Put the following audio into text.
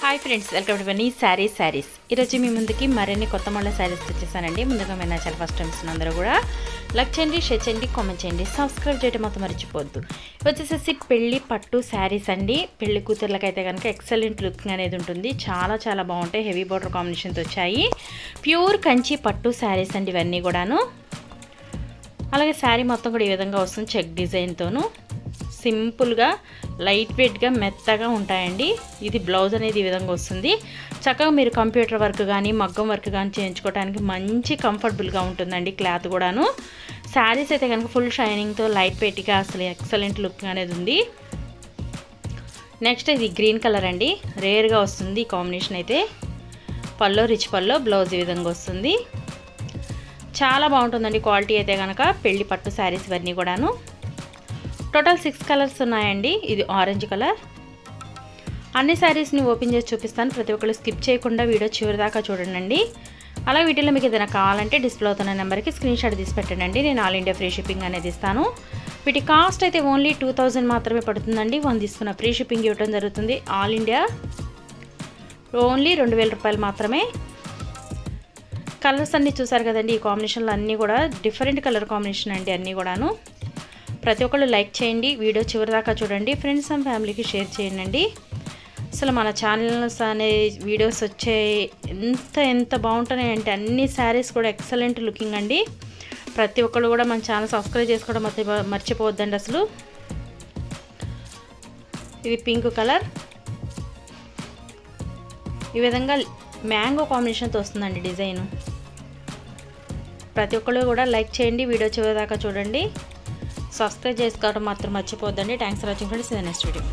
Hi friends, welcome to Vani sarees. ఈరోజు మీ ముందుకి మరిన్ని కొత్త మళ్ళీ శారీస్ తెచ్చేసానండి. ముందుగా మీరు నా ఛానల్ ఫస్ట్ టైమ్స్ అందరూ కూడా లైక్ చేయండి, షేర్ చేయండి, కామెంట్ చేయండి, సబ్స్క్రైబ్ చేయడం మొత్తం మర్చిపోవద్దు. వచ్చేసేసి పెళ్లి పట్టు శారీస్ అండి. పెళ్లి కూతుర్లకైతే కనుక ఎక్సలెంట్ లుక్ అనేది ఉంటుంది. చాలా చాలా బాగుంటాయి. హెవీ బార్డర్ కాంబినేషన్తో వచ్చాయి. ప్యూర్ కంచి పట్టు శారీస్ అండి ఇవన్నీ కూడాను. అలాగే శారీ మొత్తం కూడా ఈ విధంగా వస్తుంది. చెక్ డిజైన్తోను సింపుల్గా లైట్ వెయిట్గా మెత్తగా ఉంటాయండి. ఇది బ్లౌజ్ అనేది ఈ విధంగా వస్తుంది. చక్కగా మీరు కంప్యూటర్ వర్క్ కానీ మగ్గం వర్క్ కానీ చేయించుకోవడానికి మంచి కంఫర్టబుల్గా ఉంటుందండి. క్లాత్ కూడాను. శారీస్ అయితే కనుక ఫుల్ షైనింగ్తో లైట్ వెయిట్గా అసలు ఎక్సలెంట్ లుక్ అనేది ఉంది. నెక్స్ట్ ఇది గ్రీన్ కలర్ అండి. రేర్గా వస్తుంది ఈ కాంబినేషన్ అయితే. పల్లో రిచ్ పల్లో, బ్లౌజ్ ఈ విధంగా వస్తుంది. చాలా బాగుంటుందండి క్వాలిటీ అయితే కనుక. పెళ్లి పట్టు శారీస్ ఇవన్నీ కూడాను. టోటల్ 6 కలర్స్ ఉన్నాయండి. ఇది ఆరెంజ్ కలర్. అన్ని శారీస్ని ఓపెన్ చేసి చూపిస్తాను. ప్రతి ఒక్కరు స్కిప్ చేయకుండా వీడియో చివరి దాకా చూడండి. అలా వీటిలో మీకు ఏదైనా కావాలంటే డిస్ప్లే అవుతున్న నెంబర్కి స్క్రీన్ షాట్ తీసి పెట్టండి. నేను ఆల్ ఇండియా ఫ్రీ షిప్పింగ్ అనేది ఇస్తాను. వీటి కాస్ట్ అయితే ఓన్లీ 2000 మాత్రమే పడుతుందండి. 1 తీసుకున్న ఫ్రీ షిప్పింగ్ ఇవ్వడం జరుగుతుంది. ఆల్ ఇండియా ఓన్లీ 2000 రూపాయలు మాత్రమే. కలర్స్ అన్నీ చూసారు కదండి. ఈ కాంబినేషన్లో అన్నీ కూడా డిఫరెంట్ కలర్ కాంబినేషన్ అండి అన్నీ కూడాను. ప్రతి ఒక్కళ్ళు లైక్ చేయండి, వీడియో చివరి దాకా చూడండి, ఫ్రెండ్స్ అండ్ ఫ్యామిలీకి షేర్ చేయండి. అసలు మన ఛానల్స్ అనే వీడియోస్ వచ్చే ఎంత బాగుంటున్నాయంటే అన్ని శారీస్ కూడా ఎక్సలెంట్ లుకింగ్ అండి. ప్రతి ఒక్కళ్ళు కూడా మన ఛానల్ సబ్స్క్రైబ్ చేసుకోవడం మర్చిపోవద్దండి అసలు. ఇది పింక్ కలర్. ఈ విధంగా మ్యాంగో కాంబినేషన్తో వస్తుందండి డిజైన్. ప్రతి ఒక్కళ్ళు కూడా లైక్ చేయండి, వీడియో చివరి దాకా చూడండి, సబ్స్క్రైబ్ చేసుకోవడం మాత్రం మర్చిపోద్దండి. Thanks for watching friends. Next video.